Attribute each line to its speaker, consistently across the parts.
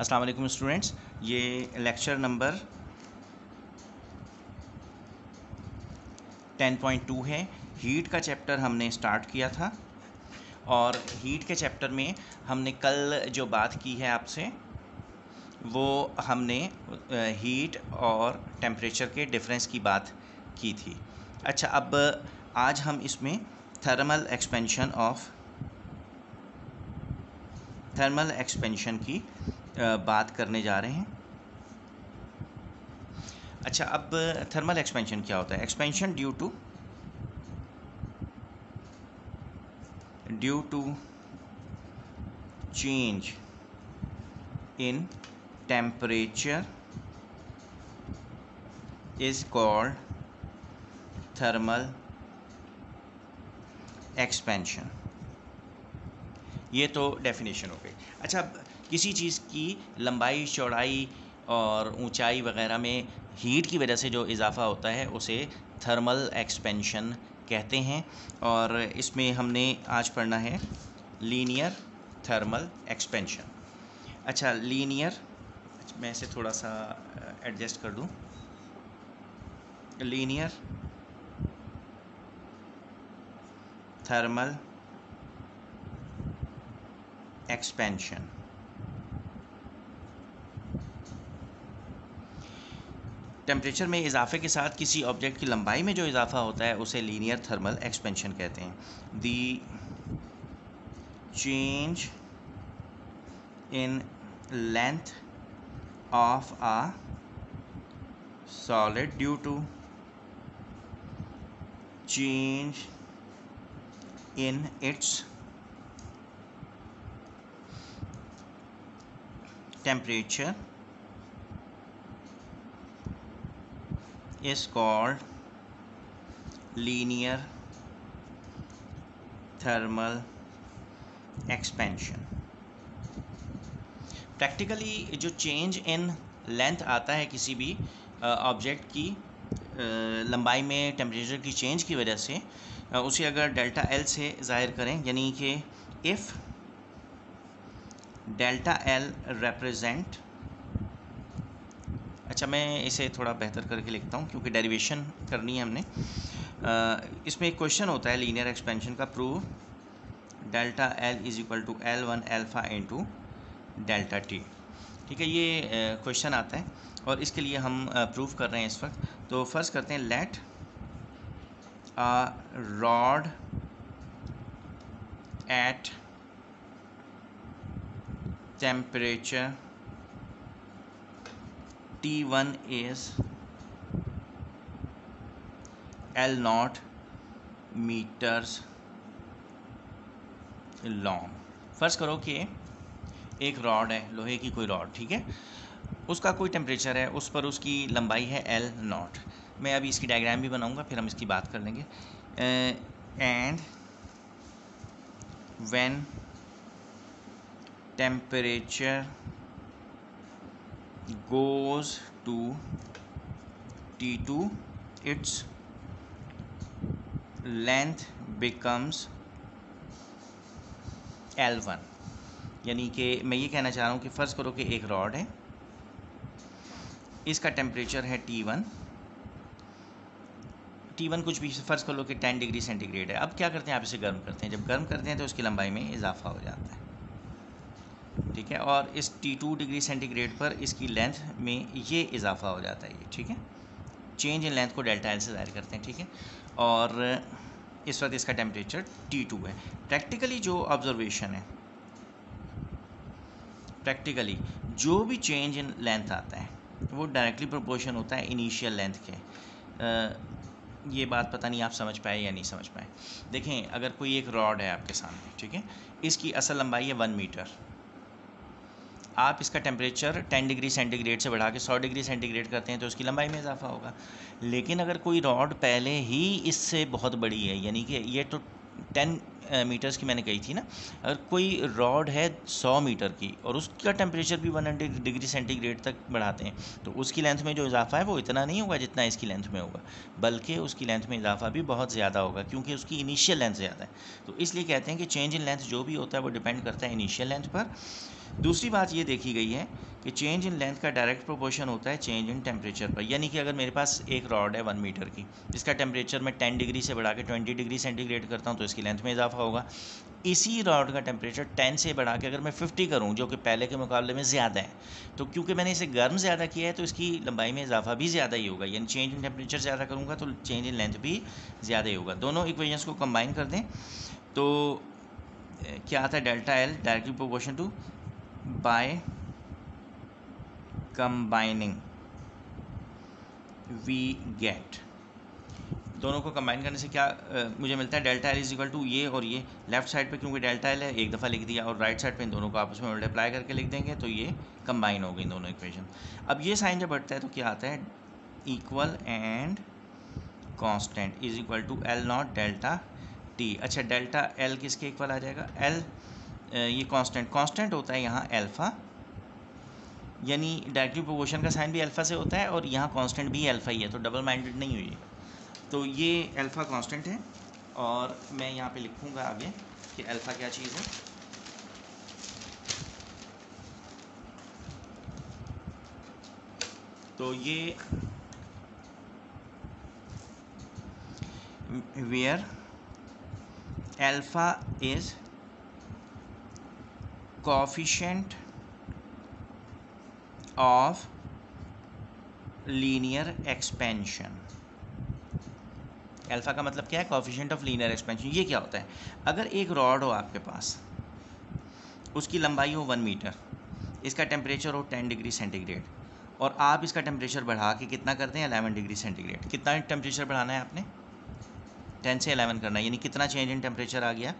Speaker 1: अस्सलाम वालेकुम स्टूडेंट्स, ये लेक्चर नंबर 10.2 है। हीट का चैप्टर हमने स्टार्ट किया था और हीट के चैप्टर में हमने कल जो बात की है आपसे वो हमने हीट और टेम्परेचर के डिफरेंस की बात की थी। अच्छा, अब आज हम इसमें थर्मल एक्सपेंशन की बात करने जा रहे हैं। अच्छा, अब थर्मल एक्सपेंशन क्या होता है? Expansion due to change in temperature is called thermal expansion. ये तो डेफिनेशन हो गई। अच्छा, अब किसी चीज़ की लंबाई, चौड़ाई और ऊंचाई वगैरह में हीट की वजह से जो इजाफ़ा होता है उसे थर्मल एक्सपेंशन कहते हैं। और इसमें हमने आज पढ़ना है लीनियर थर्मल एक्सपेंशन। अच्छा, लीनियर, मैं इसे थोड़ा सा एडजस्ट कर दूं। लीनियर थर्मल एक्सपेंशन टेम्परेचर में इजाफे के साथ किसी ऑब्जेक्ट की लंबाई में जो इजाफा होता है उसे लीनियर थर्मल एक्सपेंशन कहते हैं। The change in length of a solid due to change in its temperature is called linear thermal expansion। Practically जो चेंज इन लेंथ आता है किसी भी ऑब्जेक्ट की लंबाई में टेम्परेचर की चेंज की वजह से, उसे अगर डेल्टा एल से ज़ाहिर करें, यानी कि इफ़ डेल्टा एल रिप्रेजेंट, अच्छा मैं इसे थोड़ा बेहतर करके लिखता हूँ क्योंकि डेरिवेशन करनी है हमने। इसमें एक क्वेश्चन होता है लीनियर एक्सपेंशन का, prove delta L is equal to L1 alpha into delta T. ठीक है, ये क्वेश्चन आता है और इसके लिए हम प्रूव कर रहे हैं इस वक्त। तो फर्ज करते हैं let a rod at temperature T1 is L0 metres long. फर्ज करो कि एक रॉड है, लोहे की कोई रॉड, ठीक है, उसका कोई टेम्परेचर है, उस पर उसकी लंबाई है L0। मैं अभी इसकी डायग्राम भी बनाऊंगा, फिर हम इसकी बात कर लेंगे। And when temperature goes to T2 its length becomes L1। यानी कि मैं ये कहना चाह रहा हूँ कि फ़र्ज़ करो कि एक रॉड है, इसका टेम्परेचर है T1 कुछ भी फ़र्ज़ कर लो कि 10 डिग्री सेंटीग्रेड है। अब क्या करते हैं, आप इसे गर्म करते हैं। जब गर्म करते हैं तो उसकी लंबाई में इजाफा हो जाता है, ठीक है, और इस T2 डिग्री सेंटीग्रेड पर इसकी लेंथ में ये इजाफा हो जाता है, ये ठीक है। चेंज इन लेंथ को डेल्टा एल से ज़ाहिर करते हैं, ठीक है, और इस वक्त इसका टेम्परेचर T2 है। प्रैक्टिकली जो ऑब्जर्वेशन है, प्रैक्टिकली जो भी चेंज इन लेंथ आता है वो डायरेक्टली प्रोपोर्शन होता है इनिशियल लेंथ के। ये बात पता नहीं आप समझ पाए या नहीं समझ पाए। देखें, अगर कोई एक रॉड है आपके सामने, ठीक है, इसकी असल लंबाई है 1 मीटर। आप इसका टेम्परेचर 10 डिग्री सेंटीग्रेड से बढ़ा के 100 डिग्री सेंटीग्रेड करते हैं तो उसकी लंबाई में इजाफा होगा। लेकिन अगर कोई रॉड पहले ही इससे बहुत बड़ी है, यानी कि ये तो 10 मीटर्स की मैंने कही थी ना, अगर कोई रॉड है 100 मीटर की और उसका टेम्परेचर भी 100 डिग्री सेंटीग्रेड तक बढ़ाते हैं तो उसकी लेंथ में जो इजाफा है वो इतना नहीं होगा जितना इसकी लेंथ में होगा, बल्कि उसकी लेंथ में इजाफा भी बहुत ज़्यादा होगा क्योंकि उसकी इनिशियल लेंथ ज़्यादा है। तो इसलिए कहते हैं कि चेंज इन लेंथ जो भी होता है वो डिपेंड करता है इनिशियल लेंथ पर। दूसरी बात ये देखी गई है कि चेंज इन लेंथ का डायरेक्ट प्रोपोर्शन होता है चेंज इन टेम्परेचर पर। यानी कि अगर मेरे पास एक रॉड है 1 मीटर की, जिसका टेम्परेचर मैं 10 डिग्री से बढ़ा के 20 डिग्री सेंटीग्रेड करता हूँ तो इसकी लेंथ में इजाफा होगा। इसी रॉड का टेम्परेचर 10 से बढ़ा के अगर मैं 50 करूँ, जो कि पहले के मुकाबले में ज़्यादा है, तो क्योंकि मैंने इसे गर्म ज़्यादा किया है तो इसकी लंबाई में इजाफा भी ज़्यादा ही होगा। यानी चेंज इन टेम्परेचर ज़्यादा करूँगा तो चेंज इन लेंथ भी ज़्यादा ही होगा। दोनों इक्वेशंस को कंबाइन कर दें तो क्या आता है, delta L directly proportion to by combining we get, दोनों को कंबाइन करने से क्या मुझे मिलता है, delta L is equal to ये और ये लेफ्ट साइड पे क्योंकि डेल्टा एल है एक दफ़ा लिख दिया, और राइट साइड पे इन दोनों को आपस में मल्टीप्लाई करके लिख देंगे तो ये कंबाइन हो गई दोनों इक्वेशन। अब ये साइन जब बढ़ता है तो क्या आता है, equal and constant is equal to L naught delta T. अच्छा, डेल्टा एल किसके इक्वल आ जाएगा, एल ये कांस्टेंट होता है यहाँ अल्फ़ा, यानी डायरेक्टली प्रोपोर्शन का साइन भी अल्फ़ा से होता है और यहाँ कांस्टेंट भी अल्फ़ा ही है, तो डबल माइंडेड नहीं हुई। तो ये अल्फ़ा कांस्टेंट है और मैं यहाँ पे लिखूँगा आगे कि अल्फ़ा क्या चीज़ है। तो ये where alpha is coefficient of linear expansion. Alpha का मतलब क्या है, कोएफिशिएंट ऑफ लीनियर एक्सपेंशन। ये क्या होता है, अगर एक रॉड हो आपके पास, उसकी लंबाई हो 1 मीटर, इसका टेम्परेचर हो 10 डिग्री सेंटीग्रेड, और आप इसका टेम्परेचर बढ़ा के कितना करते हैं 11 डिग्री सेंटीग्रेड। कितना टेम्परेचर बढ़ाना है आपने, 10 से 11 करना है, यानी कितना चेंज इन टेम्परेचर आ गया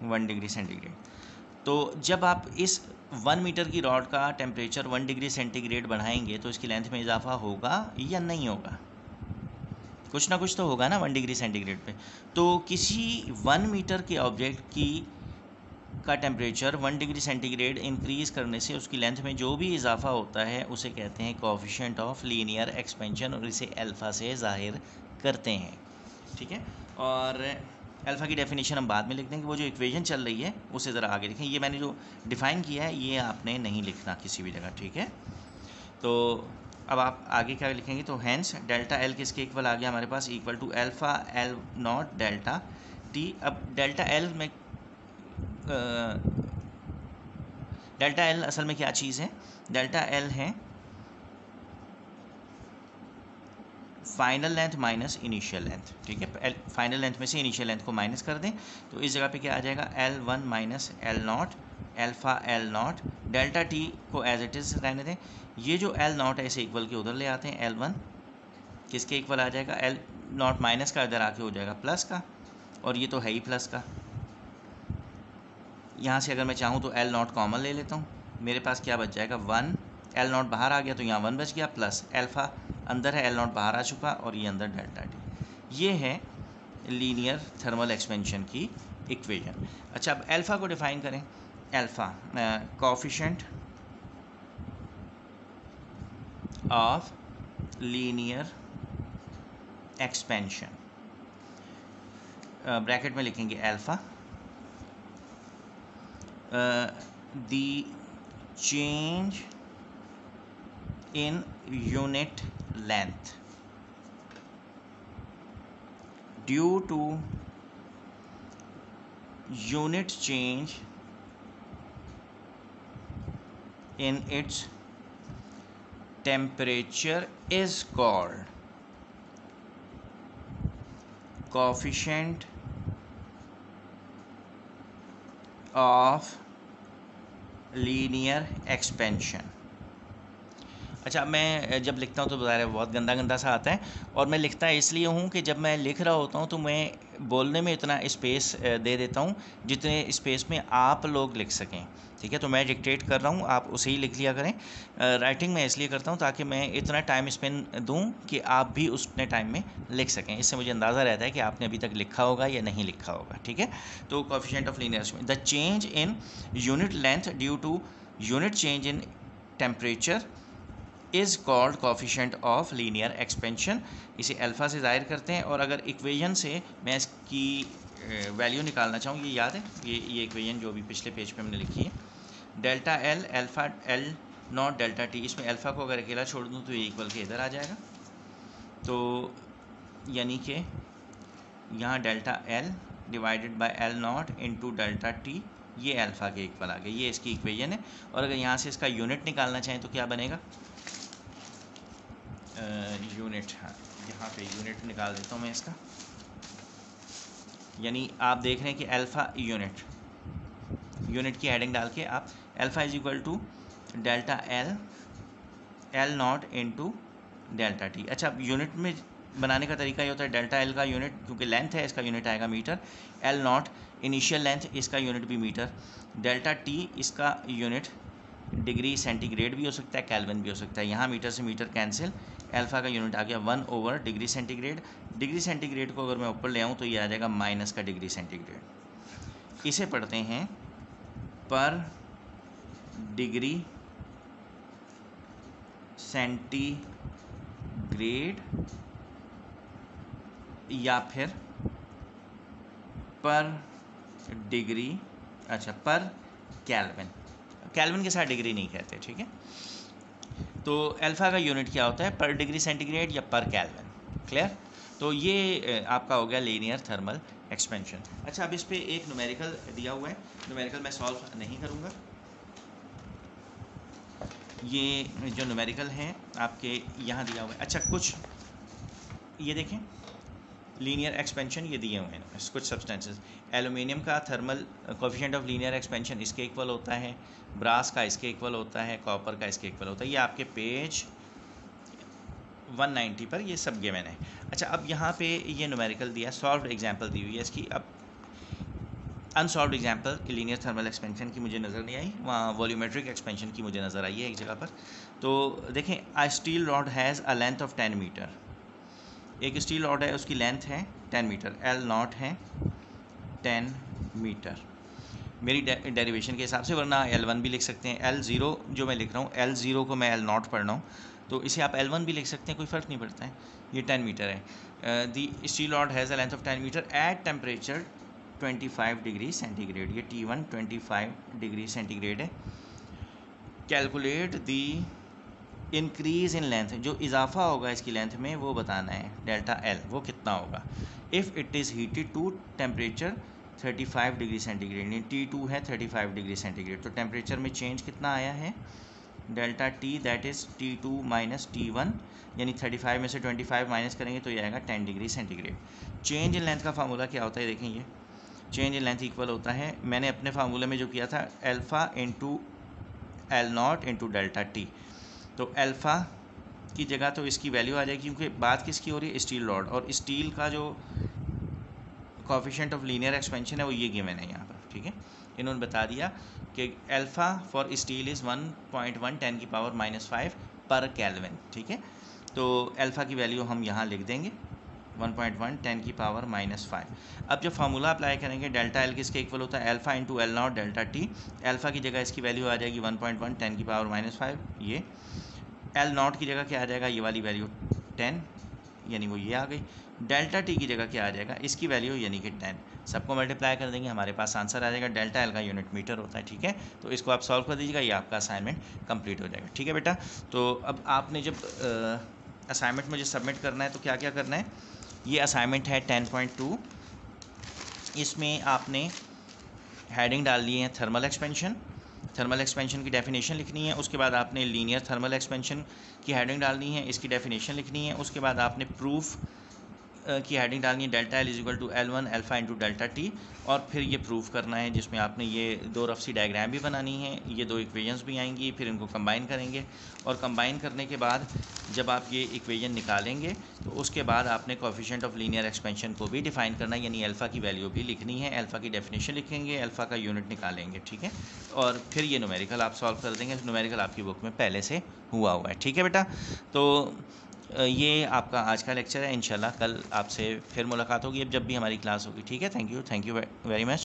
Speaker 1: 1 डिग्री सेंटीग्रेड। तो जब आप इस 1 मीटर की रॉड का टेम्परेचर 1 डिग्री सेंटीग्रेड बढ़ाएंगे तो इसकी लेंथ में इजाफा होगा या नहीं होगा, कुछ ना कुछ तो होगा ना 1 डिग्री सेंटीग्रेड पे। तो किसी 1 मीटर के ऑब्जेक्ट की का टेम्परेचर 1 डिग्री सेंटीग्रेड इंक्रीज़ करने से उसकी लेंथ में जो भी इजाफा होता है उसे कहते हैं कोएफिशिएंट ऑफ लीनियर एक्सपेंशन, और इसे अल्फ़ा से ज़ाहिर करते हैं। ठीक है, और अल्फ़ा की डेफिनेशन हम बाद में लिख देंगे, वो जो इक्वेशन चल रही है उसे ज़रा आगे लिखें। ये मैंने जो डिफ़ाइन किया है ये आपने नहीं लिखना किसी भी जगह, ठीक है। तो अब आप आगे क्या लिखेंगे, तो हैंस डेल्टा एल किसके इक्वल आ गया हमारे पास, equal to alpha L naught delta T. अब डेल्टा एल में डेल्टा एल असल में क्या चीज़ है, डेल्टा एल है final length minus initial length. ठीक है, फाइनल लेंथ में से इनिशियल लेंथ को माइनस कर दें तो इस जगह पे क्या आ जाएगा, L1 minus L not alpha L naught, delta T को एज इट इज़ रहने दें। ये जो एल नॉट है इसे इक्वल के उधर ले आते हैं, L1 किसके इक्वल आ जाएगा, एल नॉट माइनस का इधर आके हो जाएगा प्लस का, और ये तो है ही प्लस का। यहाँ से अगर मैं चाहूँ तो एल नॉट कॉमन ले लेता हूँ, मेरे पास क्या बच जाएगा 1, एल नॉट बाहर आ गया तो यहाँ 1 बच गया, प्लस अल्फ़ा अंदर है, एल नॉट बाहर आ चुका, और ये अंदर डेल्टा टी। ये है लीनियर थर्मल एक्सपेंशन की इक्वेशन। अच्छा, अब अल्फ़ा को डिफाइन करें, alpha coefficient of linear expansion, bracket में लिखेंगे alpha the change in unit length due to unit change in its temperature is called coefficient of linear expansion। अच्छा, मैं जब लिखता हूँ तो ज़ाहिर है बहुत गंदा गंदा सा आता है, और मैं लिखता इसलिए हूँ कि जब मैं लिख रहा होता हूँ तो मैं बोलने में इतना स्पेस दे देता हूँ जितने स्पेस में आप लोग लिख सकें। ठीक है, तो मैं डिक्टेट कर रहा हूँ, आप उसे ही लिख लिया करें। राइटिंग मैं इसलिए करता हूँ ताकि मैं इतना टाइम स्पेंड दूँ कि आप भी उतने टाइम में लिख सकें, इससे मुझे अंदाज़ा रहता है कि आपने अभी तक लिखा होगा या नहीं लिखा होगा। ठीक है, तो coefficient of linear, the change in unit length due to unit change in temperature is called coefficient of linear expansion. इसे अल्फ़ा से ज़ाहिर करते हैं, और अगर इक्वेशन से मैं इसकी वैल्यू निकालना चाहूँ, ये याद है, ये इक्वेशन जो अभी पिछले पेज पे हमने लिखी है, delta L alpha L naught delta T, इसमें अल्फ़ा को अगर अकेला छोड़ दूँ तो ये इक्वल के इधर आ जाएगा, तो यानी कि यहाँ delta L divided by L naught into delta T, ये अल्फ़ा के इक्वल आ गया, ये इसकी इक्वेशन है। और अगर यहाँ से इसका यूनिट निकालना चाहें तो क्या बनेगा, यूनिट, हाँ यहाँ पे यूनिट निकाल देता हूँ मैं इसका, यानी आप देख रहे हैं कि अल्फ़ा यूनिट की हेडिंग डाल के आप alpha is equal to delta L naught into delta T. अच्छा, अब यूनिट में बनाने का तरीका ये होता है, डेल्टा एल का यूनिट क्योंकि लेंथ है इसका यूनिट आएगा metre, L naught initial length इसका यूनिट भी मीटर, डेल्टा टी इसका यूनिट डिग्री सेंटीग्रेड भी हो सकता है, केल्विन भी हो सकता है। यहाँ मीटर से मीटर कैंसिल, अल्फ़ा का यूनिट आ गया 1 डिग्री सेंटीग्रेड। डिग्री सेंटीग्रेड को अगर मैं ऊपर ले आऊँ तो ये आ जाएगा माइनस का डिग्री सेंटीग्रेड। इसे पढ़ते हैं पर डिग्री सेंटीग्रेड या फिर पर डिग्री, अच्छा पर केल्विन, केल्विन के साथ डिग्री नहीं कहते, ठीक है। तो अल्फ़ा का यूनिट क्या होता है, पर डिग्री सेंटीग्रेड या पर केल्विन, क्लियर। तो ये आपका हो गया लीनियर थर्मल एक्सपेंशन। अच्छा, अब इस पर एक न्यूमेरिकल दिया हुआ है, न्यूमेरिकल मैं सॉल्व नहीं करूँगा, ये जो न्यूमेरिकल है आपके यहाँ दिया हुआ है। अच्छा, कुछ ये देखें लीनियर एक्सपेंशन ये दिए हुए हैं कुछ सब्सटेंसेस, एल्युमिनियम का thermal coefficient of linear expansion इसके इक्वल होता है, ब्रास का इसके इक्वल होता है, कॉपर का इसके इक्वल होता है। ये आपके पेज 190 पर ये सब गिवन है। अच्छा, अब यहाँ पे ये न्यूमेरिकल दिया, सॉल्व्ड एग्जांपल दी हुई है इसकी। अब अनसॉल्व्ड एग्जांपल की लीनियर थर्मल एक्सपेंशन की मुझे नज़र नहीं आई, वहाँ वॉल्यूमेट्रिक एक्सपेंशन की मुझे नज़र आई है एक जगह पर। तो देखें, a steel rod has a length of 10 metre, एक स्टील रॉड है उसकी लेंथ है 10 मीटर, एल नॉट है 10 मीटर मेरी डेरिवेशन के हिसाब से, वरना L1 भी लिख सकते हैं। L0 जो मैं लिख रहा हूँ, L0 को मैं L नॉट पढ़ रहा हूँ, तो इसे आप L1 भी लिख सकते हैं, कोई फ़र्क नहीं पड़ता है। ये 10 मीटर है। The steel rod has a length of 10 metre at temperature 25 degree centigrade, ये T1 25 डिग्री सेंटीग्रेड है। Calculate the increase in length, जो इजाफा होगा इसकी लेंथ में वो बताना है, डेल्टा एल वो कितना होगा। If it is heated to temperature 35 degree centigrade, यानी T2 है 35 डिग्री सेंटीग्रेड, तो टेम्परेचर में चेंज कितना आया है, delta T that is T2 minus T1, यानी 35 में से 25 माइनस करेंगे तो ये आएगा 10 degree centigrade. Change in length का फार्मूला क्या होता है, देखें ये चेंज इन लेंथ इक्वल होता है, मैंने अपने फार्मूले में जो किया था, alpha into L naught into delta T. तो अल्फ़ा की जगह तो इसकी वैल्यू आ जाएगी, क्योंकि बात किसकी हो रही है, स्टील रॉड, और स्टील का जो कोफिशिएंट ऑफ लीनियर एक्सपेंशन है वो ये गिवन है यहाँ पर, ठीक है। इन्होंने बता दिया कि अल्फ़ा फॉर स्टील इज़ 1.1 10 की पावर -5 पर केल्विन, ठीक है। तो अल्फ़ा की वैल्यू हम यहाँ लिख देंगे 1.1 10 की पावर -5। अब जब फार्मूला अप्लाई करेंगे, डेल्टा एल किसके इक्वल होता है, alpha into L naught delta T. Alpha की जगह इसकी वैल्यू आ जाएगी 1.1 10 की पावर -5, ये एल नॉट की जगह क्या आ जाएगा, ये वाली वैल्यू 10, यानी वो ये आ गई। डेल्टा टी की जगह क्या आ जाएगा, इसकी वैल्यू यानी कि 10, सबको मल्टीप्लाई कर देंगे, हमारे पास आंसर आ जाएगा। डेल्टा एल का यूनिट मीटर होता है, ठीक है। तो इसको आप सॉल्व कर दीजिएगा, ये आपका असाइनमेंट कंप्लीट हो जाएगा, ठीक है बेटा। तो अब आपने जब असाइनमेंट मुझे सबमिट करना है तो क्या क्या करना है, ये असाइनमेंट है 10.2, इसमें आपने हेडिंग डाल ली है थर्मल एक्सपेंशन, थर्मल एक्सपेंशन की डेफिनेशन लिखनी है। उसके बाद आपने लीनियर थर्मल एक्सपेंशन की हेडिंग डालनी है, इसकी डेफिनेशन लिखनी है। उसके बाद आपने प्रूफ की हेडिंग डालनी है, delta L is equal to L1 alpha into delta T, और फिर ये प्रूफ करना है, जिसमें आपने ये दो रफ सी डायग्राम भी बनानी है, ये दो इक्वेशंस भी आएंगी, फिर इनको कंबाइन करेंगे, और कंबाइन करने के बाद जब आप ये इक्वेशन निकालेंगे तो उसके बाद आपने कोफिशिएंट ऑफ लीनियर एक्सपेंशन को भी डिफाइन करना है, यानी अल्फ़ा की वैल्यू भी लिखनी है, अल्फ़ा की डेफिनेशन लिखेंगे, अल्फ़ा का यूनिट निकालेंगे, ठीक है। और फिर ये न्यूमेरिकल आप सॉल्व कर देंगे, न्यूमेरिकल आपकी बुक में पहले से हुआ है, ठीक है बेटा। तो ये आपका आज का लेक्चर है, इंशाल्लाह कल आपसे फिर मुलाकात होगी, अब जब भी हमारी क्लास होगी, ठीक है। Thank you very much.